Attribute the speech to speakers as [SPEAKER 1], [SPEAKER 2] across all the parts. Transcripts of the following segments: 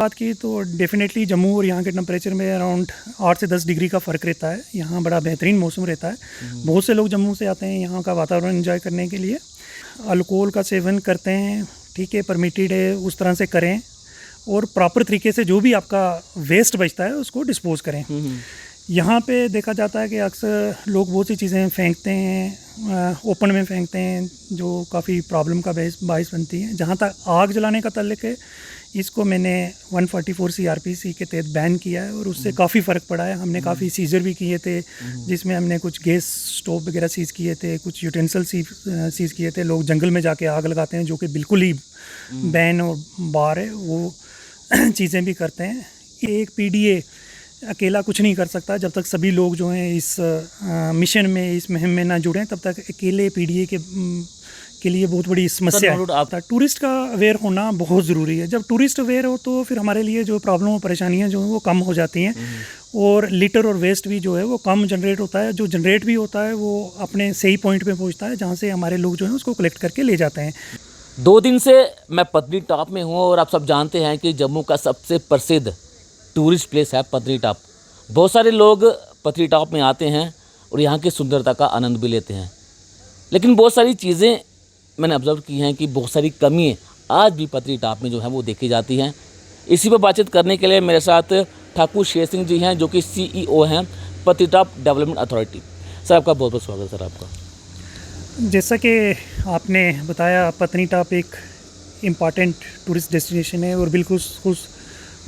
[SPEAKER 1] बात की तो डेफिनेटली जम्मू और यहाँ के टेम्परेचर में अराउंड 8 से 10 डिग्री का फ़र्क रहता है। यहाँ बड़ा बेहतरीन मौसम रहता है। बहुत से लोग जम्मू से आते हैं यहाँ का वातावरण एंजॉय करने के लिए। अल्कोहल का सेवन करते हैं, ठीक है, परमिटेड है, उस तरह से करें और प्रॉपर तरीके से जो भी आपका वेस्ट बचता है उसको डिस्पोज़ करें। यहाँ पे देखा जाता है कि अक्सर लोग बहुत सी चीज़ें फेंकते हैं, ओपन में फेंकते हैं, जो काफ़ी प्रॉब्लम का बाइस बनती है। जहाँ तक आग जलाने का ताल्लुक है, इसको मैंने 144 CRPC के तहत बैन किया है और उससे काफ़ी फ़र्क पड़ा है। हमने काफ़ी सीज़र भी किए थे, जिसमें हमने कुछ गैस स्टोव वगैरह सीज़ किए थे, कुछ यूटेंसिल सीज़ किए थे। लोग जंगल में जाके आग लगाते हैं, जो कि बिल्कुल ही बैन और बार है, वो चीज़ें भी करते हैं। एक PDA अकेला कुछ नहीं कर सकता। जब तक सभी लोग जो हैं इस मिशन में, इस मुहिम में ना जुड़ें, तब तक अकेले PDA के लिए बहुत बड़ी समस्या है। टूरिस्ट का अवेयर होना बहुत ज़रूरी है। जब टूरिस्ट अवेयर हो तो फिर हमारे लिए जो प्रॉब्लम और परेशानियां जो हैं वो कम हो जाती हैं और लिटर और वेस्ट भी जो है वो कम जनरेट होता है। जो जनरेट भी होता है वो अपने सही पॉइंट पे पहुंचता है, जहां से हमारे लोग जो हैं उसको कलेक्ट करके ले जाते हैं।
[SPEAKER 2] 2 दिन से मैं पत्नीटॉप में हूँ और आप सब जानते हैं कि जम्मू का सबसे प्रसिद्ध टूरिस्ट प्लेस है पत्नीटॉप। बहुत सारे लोग पत्नीटॉप में आते हैं और यहाँ की सुंदरता का आनंद भी लेते हैं, लेकिन बहुत सारी चीज़ें मैंने ऑब्जर्व की हैं कि बहुत सारी कमियाँ आज भी पत्नीटॉप में जो है वो देखी जाती हैं। इसी पर बातचीत करने के लिए मेरे साथ ठाकुर शेर सिंह जी हैं, जो कि CEO हैं पत्नीटॉप डेवलपमेंट अथॉरिटी। सर, आपका बहुत बहुत स्वागत है। सर, आपका
[SPEAKER 1] जैसा कि आपने बताया, पत्नीटॉप एक इम्पॉर्टेंट टूरिस्ट डेस्टिनेशन है और बिल्कुल उस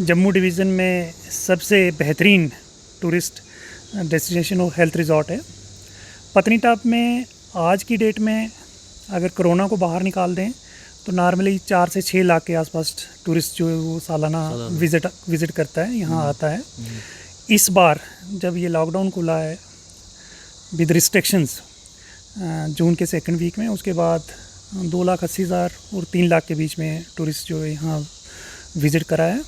[SPEAKER 1] जम्मू डिवीज़न में सबसे बेहतरीन टूरिस्ट डेस्टिनेशन और हेल्थ रिजॉर्ट है। पत्नीटॉप में आज की डेट में अगर कोरोना को बाहर निकाल दें तो नॉर्मली 4 से 6 लाख के आसपास टूरिस्ट जो है वो सालाना विज़िट करता है, यहाँ आता है। इस बार जब ये लॉकडाउन खुला है विद रिस्ट्रिक्शंस जून के 2nd वीक में, उसके बाद 2,80,000 और 3 लाख के बीच में टूरिस्ट जो है यहाँ विज़िट करा है।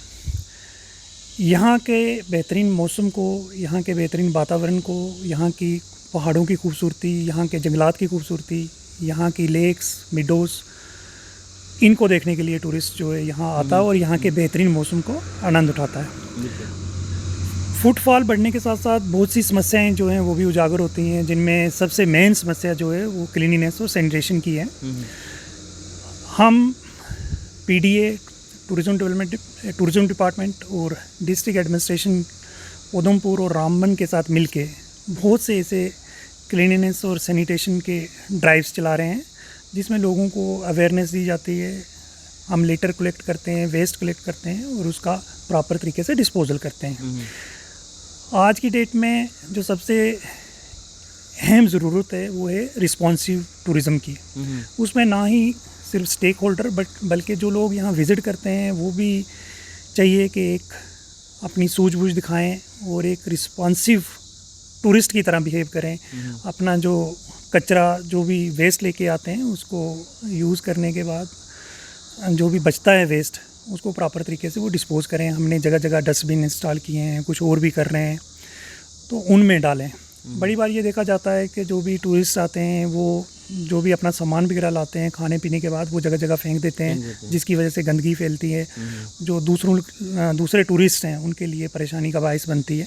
[SPEAKER 1] यहाँ के बेहतरीन मौसम को, यहाँ के बेहतरीन वातावरण को, यहाँ की पहाड़ों की खूबसूरती, यहाँ के जंगलात की खूबसूरती, यहाँ की लेक्स, मिडोज़, इनको देखने के लिए टूरिस्ट जो है यहाँ आता है और यहाँ के बेहतरीन मौसम को आनंद उठाता है। फुटफॉल बढ़ने के साथ साथ बहुत सी समस्याएं जो हैं वो भी उजागर होती हैं, जिनमें सबसे मेन समस्या जो है वो क्लीनिनेस और सैनिटेशन की है। हम PDA टूरिज़्म डिपार्टमेंट और डिस्ट्रिक्ट एडमिनिस्ट्रेशन उधमपुर और रामबन के साथ मिलके बहुत से ऐसे क्लीनिनेस और सैनिटेशन के ड्राइव्स चला रहे हैं, जिसमें लोगों को अवेयरनेस दी जाती है। हम लिटर कलेक्ट करते हैं, वेस्ट कलेक्ट करते हैं और उसका प्रॉपर तरीके से डिस्पोजल करते हैं। आज की डेट में जो सबसे अहम ज़रूरत है वो है रिस्पॉन्सिव टूरिज़्म की। उसमें ना ही सिर्फ स्टेक होल्डर बल्कि जो लोग यहाँ विज़िट करते हैं वो भी चाहिए कि एक अपनी सूझबूझ दिखाएं और एक रिस्पॉन्सिव टूरिस्ट की तरह बिहेव करें। अपना जो कचरा, जो भी वेस्ट लेके आते हैं, उसको यूज़ करने के बाद जो भी बचता है वेस्ट, उसको प्रॉपर तरीके से वो डिस्पोज़ करें। हमने जगह जगह डस्टबिन इंस्टॉल किए हैं, कुछ और भी कर रहे हैं, तो उनमें डालें। बड़ी बार ये देखा जाता है कि जो भी टूरिस्ट आते हैं वो जो भी अपना सामान वगैरह लाते हैं खाने पीने के बाद वो जगह जगह फेंक देते हैं, जिसकी वजह से गंदगी फैलती है, जो दूसरे टूरिस्ट हैं उनके लिए परेशानी का बायस बनती है।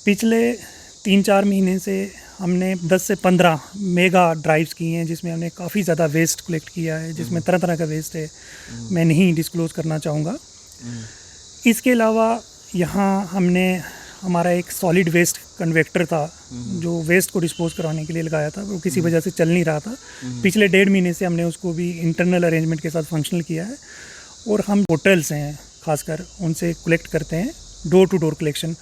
[SPEAKER 1] पिछले 3-4 महीने से हमने 10 से 15 मेगा ड्राइव्स की हैं, जिसमें हमने काफ़ी ज़्यादा वेस्ट कलेक्ट किया है, जिसमें तरह तरह का वेस्ट है, मैं नहीं डिस्क्लोज़ करना चाहूँगा। इसके अलावा यहाँ हमने हमारा एक सॉलिड वेस्ट कन्वेक्टर था जो वेस्ट को डिस्पोज कराने के लिए लगाया था, वो किसी वजह से चल नहीं रहा था। पिछले 1.5 महीने से हमने उसको भी इंटरनल अरेंजमेंट के साथ फंक्शनल किया है और हम होटल्स हैं खासकर उनसे कलेक्ट करते हैं, door to door collection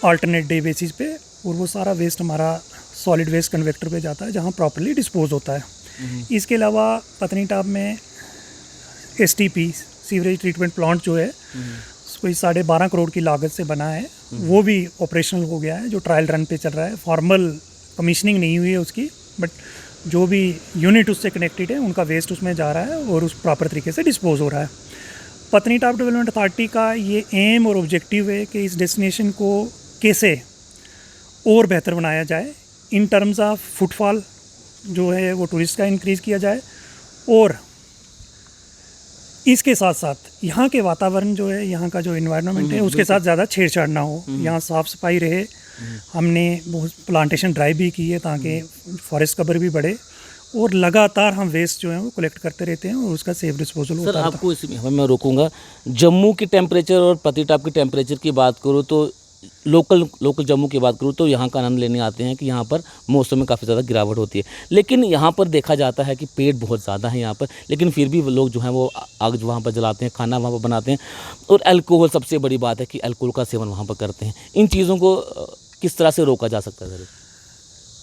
[SPEAKER 1] alternate day basis पे, और वो सारा वेस्ट हमारा सॉलिड वेस्ट कन्वेक्टर पे जाता है जहाँ प्रॉपर्ली डिस्पोज होता है। इसके अलावा पत्नीटॉप में STP सीवरेज ट्रीटमेंट प्लांट जो है कोई 12.5 करोड़ की लागत से बना है, वो भी ऑपरेशनल हो गया है, जो ट्रायल रन पे चल रहा है। फॉर्मल कमीशनिंग नहीं हुई है उसकी, बट जो भी यूनिट उससे कनेक्टेड है उनका वेस्ट उसमें जा रहा है और उस प्रॉपर तरीके से डिस्पोज हो रहा है। पत्नीटॉप डेवलपमेंट अथॉरिटी का ये एम और ऑब्जेक्टिव है कि इस डेस्टिनेशन को कैसे और बेहतर बनाया जाए इन टर्म्स ऑफ फुटफॉल जो है वो टूरिस्ट का इंक्रीज़ किया जाए और इसके साथ साथ यहाँ के वातावरण जो है, यहाँ का जो इन्वायरमेंट है, उसके साथ ज़्यादा छेड़छाड़ ना हो, यहाँ साफ़ सफाई रहे। हमने बहुत प्लांटेशन ड्राइव भी की है ताकि फॉरेस्ट कवर भी बढ़े, और लगातार हम वेस्ट जो है वो कलेक्ट करते रहते हैं और उसका सेफ डिस्पोजल
[SPEAKER 2] सर
[SPEAKER 1] होता है।
[SPEAKER 2] आपको इसमें मैं रोकूंगा, जम्मू की टेम्परेचर और पत्नीटॉप की टेम्परेचर की बात करूँ तो लोकल जम्मू की बात करूँ तो यहाँ का आनंद लेने आते हैं कि यहाँ पर मौसम में काफ़ी ज़्यादा गिरावट होती है, लेकिन यहाँ पर देखा जाता है कि पेड़ बहुत ज़्यादा है यहाँ पर, लेकिन फिर भी लोग जो हैं वो आग जो वहाँ पर जलाते हैं, खाना वहाँ पर बनाते हैं, और अल्कोहल सबसे बड़ी बात है कि अल्कोहल का सेवन वहाँ पर करते हैं। इन चीज़ों को किस तरह से रोका जा सकता है सर?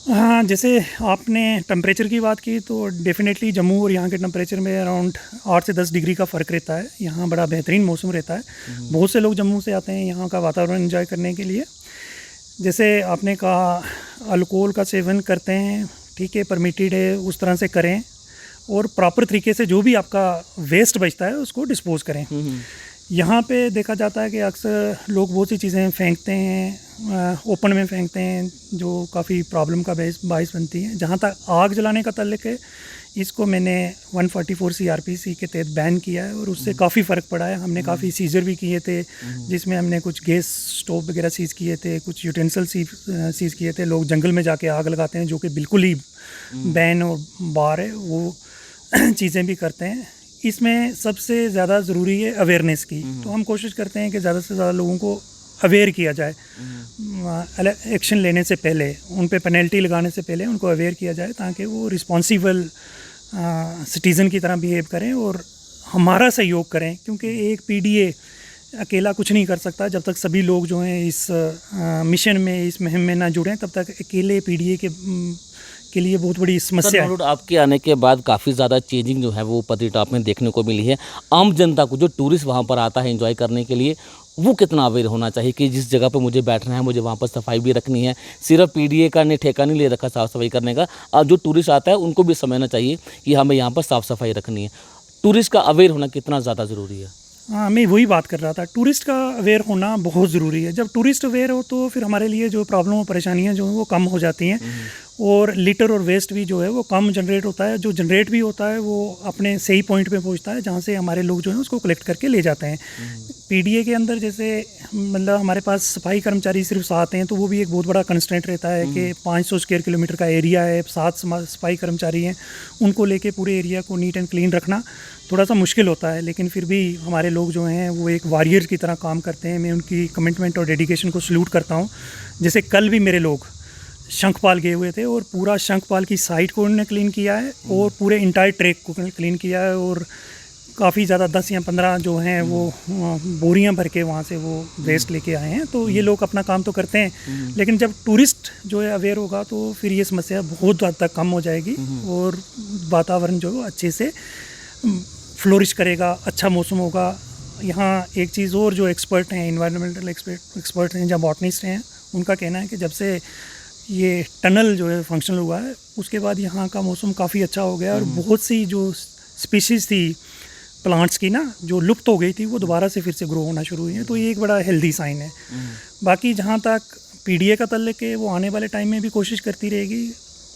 [SPEAKER 1] हाँ, जैसे आपने टेम्परेचर की बात की तो डेफिनेटली जम्मू और यहाँ के टेम्परेचर में अराउंड 8 से 10 डिग्री का फ़र्क रहता है। यहाँ बड़ा बेहतरीन मौसम रहता है। बहुत से लोग जम्मू से आते हैं यहाँ का वातावरण एंजॉय करने के लिए। जैसे आपने कहा अल्कोहल का सेवन करते हैं, ठीक है, परमिटेड है, उस तरह से करें, और प्रॉपर तरीके से जो भी आपका वेस्ट बचता है उसको डिस्पोज़ करें। यहाँ पे देखा जाता है कि अक्सर लोग बहुत सी चीज़ें फेंकते हैं, ओपन में फेंकते हैं, जो काफ़ी प्रॉब्लम का बाइस बनती है। जहाँ तक आग जलाने का ताल्लुक है, इसको मैंने 144 CRPC के तहत बैन किया है और उससे काफ़ी फ़र्क पड़ा है। हमने काफ़ी सीजर भी किए थे, जिसमें हमने कुछ गैस स्टोव वगैरह सीज़ किए थे, कुछ यूटेंसिल सीज़ किए थे। लोग जंगल में जाके आग लगाते हैं, जो कि बिल्कुल ही बैन और बार है, वो चीज़ें भी करते हैं। इसमें सबसे ज़्यादा ज़रूरी है अवेयरनेस की। तो हम कोशिश करते हैं कि ज़्यादा से ज़्यादा लोगों को अवेयर किया जाए, एक्शन लेने से पहले, उन पे पेनल्टी लगाने से पहले उनको अवेयर किया जाए, ताकि वो रिस्पॉन्सिबल सिटीज़न की तरह बिहेव करें और हमारा सहयोग करें। क्योंकि एक PDA अकेला कुछ नहीं कर सकता। जब तक सभी लोग जो हैं इस मिशन में, इस मुहिम में ना जुड़ें, तब तक अकेले PDA के लिए बहुत बड़ी समस्या है।
[SPEAKER 2] आपके आने के बाद काफ़ी ज़्यादा चेंजिंग जो है वो पत्नीटॉप में देखने को मिली है। आम जनता को, जो टूरिस्ट वहाँ पर आता है एंजॉय करने के लिए, वो कितना अवेयर होना चाहिए कि जिस जगह पर मुझे बैठना है, मुझे वहाँ पर सफाई भी रखनी है। सिर्फ PDA का ने ठेका नहीं ले रखा साफ़ सफाई करने का। अब जो टूरिस्ट आता है उनको भी समझना चाहिए कि हमें यहाँ पर साफ़ सफाई रखनी है। टूरिस्ट का अवेयर होना कितना ज़्यादा ज़रूरी है?
[SPEAKER 1] हाँ, मैं वही बात कर रहा था, टूरिस्ट का अवेयर होना बहुत ज़रूरी है। जब टूरिस्ट अवेयर हो तो फिर हमारे लिए जो प्रॉब्लम और परेशानियाँ जो हैं वो कम हो जाती हैं, और लिटर और वेस्ट भी जो है वो कम जनरेट होता है। जो जनरेट भी होता है वो अपने सही पॉइंट पे पहुंचता है, जहाँ से हमारे लोग जो हैं उसको कलेक्ट करके ले जाते हैं। PDA के अंदर जैसे मतलब हमारे पास सफाई कर्मचारी सिर्फ 7 हैं, तो वो भी एक बहुत बड़ा कंस्ट्रेंट रहता है कि 500 स्क्वायर किलोमीटर का एरिया है, 7 सफाई कर्मचारी हैं, उनको लेके पूरे एरिया को नीट एंड क्लीन रखना थोड़ा सा मुश्किल होता है। लेकिन फिर भी हमारे लोग जो हैं वो एक वॉरियर की तरह काम करते हैं। मैं उनकी कमिटमेंट और डेडिकेशन को सल्यूट करता हूँ। जैसे कल भी मेरे लोग शंखपाल गए हुए थे और पूरा शंखपाल की साइट को उन्होंने क्लीन किया है और पूरे इंटायर ट्रैक को क्लीन किया है, और काफ़ी ज़्यादा 10 या 15 जो हैं वो बोरियां भर के वहाँ से वो वेस्ट लेके आए हैं। तो ये लोग अपना काम तो करते हैं, लेकिन जब टूरिस्ट जो है अवेयर होगा तो फिर ये समस्या बहुत हद तक कम हो जाएगी और वातावरण जो है अच्छे से फ्लोरिश करेगा, अच्छा मौसम होगा। यहाँ एक चीज़ और, जो एक्सपर्ट हैं, इन्वायरमेंटल एक्सपर्ट हैं, जहाँ बॉटनिस्ट हैं, उनका कहना है कि जब से ये टनल जो है फंक्शनल हुआ है, उसके बाद यहाँ का मौसम काफ़ी अच्छा हो गया और बहुत सी जो स्पीशीज़ थी प्लांट्स की ना, जो लुप्त हो गई थी, वो दोबारा से फिर से ग्रो होना शुरू हुई है। तो ये एक बड़ा हेल्दी साइन है। बाकी जहाँ तक PDA का ताल्लुक है, वो आने वाले टाइम में भी कोशिश करती रहेगी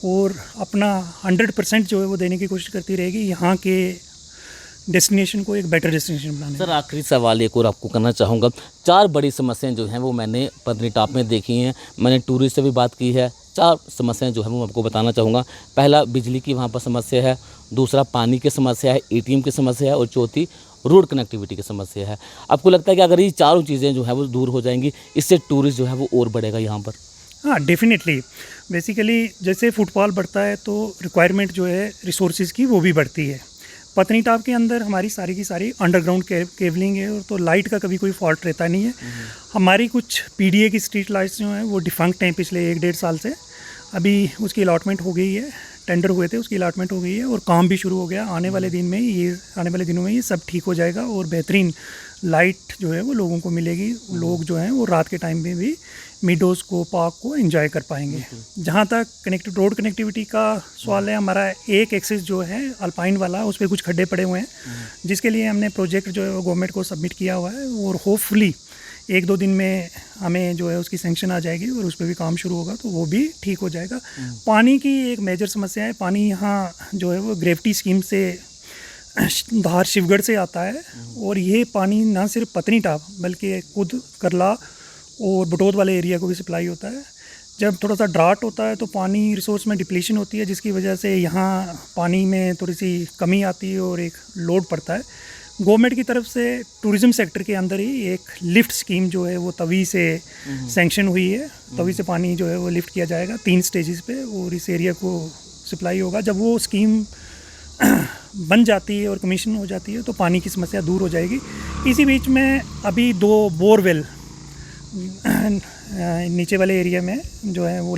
[SPEAKER 1] और अपना 100% जो है वो देने की कोशिश करती रहेगी, यहाँ के डेस्टिनेशन को एक बेटर डेस्टिनेशन बनाने।
[SPEAKER 2] सर आखिरी सवाल एक और आपको करना चाहूँगा। 4 बड़ी समस्याएं जो हैं वो मैंने पत्नीटॉप में देखी हैं, मैंने टूरिस्ट से भी बात की है। 4 समस्याएं जो है वो आपको बताना चाहूँगा। पहला, बिजली की वहाँ पर समस्या है। दूसरा, पानी की समस्या है। ATM की समस्या है। और चौथी, रोड कनेक्टिविटी की समस्या है। आपको लगता है कि अगर ये चारों चीज़ें जो है वो दूर हो जाएंगी, इससे टूरिस्ट जो है वो और बढ़ेगा यहाँ पर?
[SPEAKER 1] हाँ, डेफिनेटली। बेसिकली जैसे फुटफॉल बढ़ता है तो रिक्वायरमेंट जो है रिसोर्सेज की वो भी बढ़ती है। पत्नीटॉप के अंदर हमारी सारी की सारी अंडरग्राउंड केबलिंग है, और तो लाइट का कभी कोई फॉल्ट रहता नहीं है। हमारी कुछ PDA की स्ट्रीट लाइट्स जो हैं वो डिफंक्ट हैं पिछले 1-1.5 साल से। अभी उसकी अलॉटमेंट हो गई है, टेंडर हुए थे, उसकी अलॉटमेंट हो गई है और काम भी शुरू हो गया। आने वाले दिनों में ये सब ठीक हो जाएगा और बेहतरीन लाइट जो है वो लोगों को मिलेगी। लोग जो हैं वो रात के टाइम में भी मीडोज़ को, पार्क को एंजॉय कर पाएंगे। जहाँ तक रोड कनेक्टिविटी का सवाल है, हमारा एक एक्सेस जो है अल्पाइन वाला, उस पर कुछ खड्डे पड़े हुए हैं, जिसके लिए हमने प्रोजेक्ट जो है वो गवर्नमेंट को सबमिट किया हुआ है और होपफुली 1-2 दिन में हमें जो है उसकी सैंक्शन आ जाएगी और उस पर भी काम शुरू होगा, तो वो भी ठीक हो जाएगा। पानी की एक मेजर समस्या है। पानी यहाँ जो है वो ग्रेविटी स्कीम से धार शिवगढ़ से आता है और ये पानी ना सिर्फ पत्नीटाप बल्कि खुद करला और बटोत वाले एरिया को भी सप्लाई होता है। जब थोड़ा सा ड्राट होता है तो पानी रिसोर्स में डिप्लीशन होती है, जिसकी वजह से यहाँ पानी में थोड़ी सी कमी आती है और एक लोड पड़ता है। गवर्नमेंट की तरफ से टूरिज़्म सेक्टर के अंदर ही एक लिफ्ट स्कीम जो है वो तवी से सैंक्शन हुई है। तवी से पानी जो है वो लिफ्ट किया जाएगा 3 स्टेजेस पे और इस एरिया को सप्लाई होगा। जब वो स्कीम बन जाती है और कमीशन हो जाती है तो पानी की समस्या दूर हो जाएगी। इसी बीच में अभी 2 बोरवेल नीचे वाले एरिया में जो है वो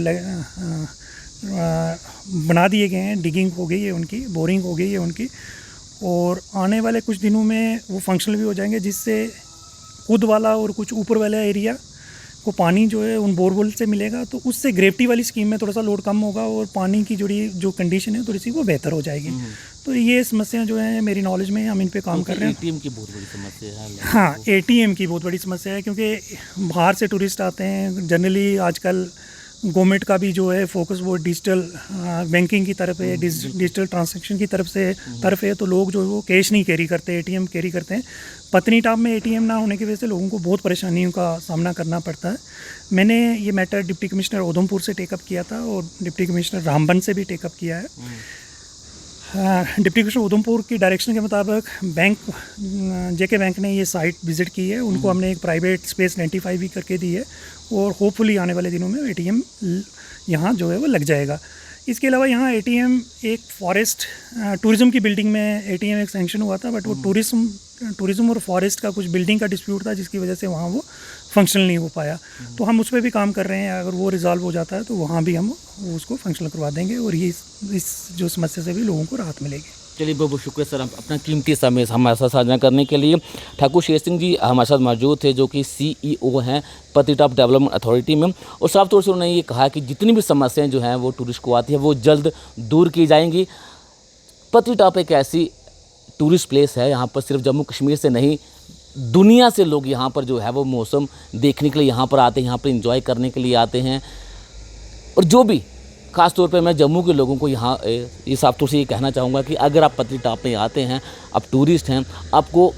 [SPEAKER 1] बना दिए गए हैं। डिगिंग हो गई है उनकी, बोरिंग हो गई है उनकी और आने वाले कुछ दिनों में वो फंक्शनल भी हो जाएंगे, जिससे खुद वाला और कुछ ऊपर वाला एरिया को पानी जो है उन बोरवेल से मिलेगा। तो उससे ग्रेविटी वाली स्कीम में थोड़ा सा लोड कम होगा और पानी की जो कंडीशन है थोड़ी सी वो बेहतर हो जाएगी। तो ये समस्या जो है मेरी नॉलेज में हम इन पे काम कर रहे हैं।
[SPEAKER 2] एटीएम की बहुत बड़ी समस्या है।
[SPEAKER 1] हाँ, एटीएम की बहुत बड़ी समस्या है, क्योंकि बाहर से टूरिस्ट आते हैं। जनरली आजकल गवर्नमेंट का भी जो है फोकस वो डिजिटल बैंकिंग की तरफ है, डिजिटल ट्रांजैक्शन की तरफ है। तो लोग जो है वो कैश नहीं कैरी करते, एटीएम कैरी करते हैं। पत्नीटाप में एटीएम ना होने की वजह से लोगों को बहुत परेशानियों का सामना करना पड़ता है। मैंने ये मैटर डिप्टी कमिश्नर उधमपुर से टेकअप किया था और डिप्टी कमिश्नर रामबन से भी टेकअप किया है। डिप्टी कमिश्नर उधमपुर की डायरेक्शन के मुताबिक जेके बैंक ने ये साइट विज़िट की है। उनको हमने एक प्राइवेट स्पेस आइडेंटिफाई भी करके दी है और होपफुली आने वाले दिनों में एटीएम यहाँ जो है वो लग जाएगा। इसके अलावा यहाँ एटीएम एक फॉरेस्ट टूरिज़्म की बिल्डिंग में एटीएम एक सैंक्शन हुआ था, बट वो टूरिज़्म और फॉरेस्ट का कुछ बिल्डिंग का डिस्प्यूट था, जिसकी वजह से वहाँ वो फंक्शनल नहीं हो पाया। तो हम उस पर भी काम कर रहे हैं। अगर वो रिजॉल्व हो जाता है तो वहाँ भी हम उसको फंक्शनल करवा देंगे और ये इस जो समस्या से भी लोगों को राहत मिलेगी।
[SPEAKER 2] चलिए बहुत बहुत शुक्रिया सर, अपना कीमती समय हमारे साथ साझा करने के लिए। ठाकुर शेर सिंह जी हमारे साथ मौजूद थे, जो कि CEO हैं पत्नीटाप डेवलपमेंट अथॉरिटी में, और साफ तौर से उन्होंने ये कहा कि जितनी भी समस्याएं जो हैं वो टूरिस्ट को आती है वो जल्द दूर की जाएंगी। पत्नीटाप एक ऐसी टूरिस्ट प्लेस है, यहाँ पर सिर्फ जम्मू कश्मीर से नहीं दुनिया से लोग यहाँ पर जो है वो मौसम देखने के लिए यहाँ पर आते हैं, यहाँ पर इंजॉय करने के लिए आते हैं। और जो भी ख़ास तौर पे मैं जम्मू के लोगों को यहाँ ये साफ तौर से ये कहना चाहूँगा कि अगर आप पत्नीटाप में आते हैं, आप टूरिस्ट हैं, आपको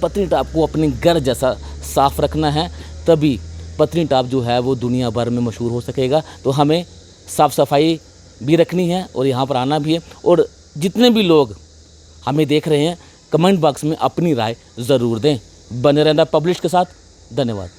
[SPEAKER 2] पत्नीटाप को अपने घर जैसा साफ़ रखना है, तभी पत्नीटाप जो है वो दुनिया भर में मशहूर हो सकेगा। तो हमें साफ़ सफाई भी रखनी है और यहाँ पर आना भी है। और जितने भी लोग हमें देख रहे हैं, कमेंट बॉक्स में अपनी राय ज़रूर दें। बने रहना पब्लिश के साथ। धन्यवाद।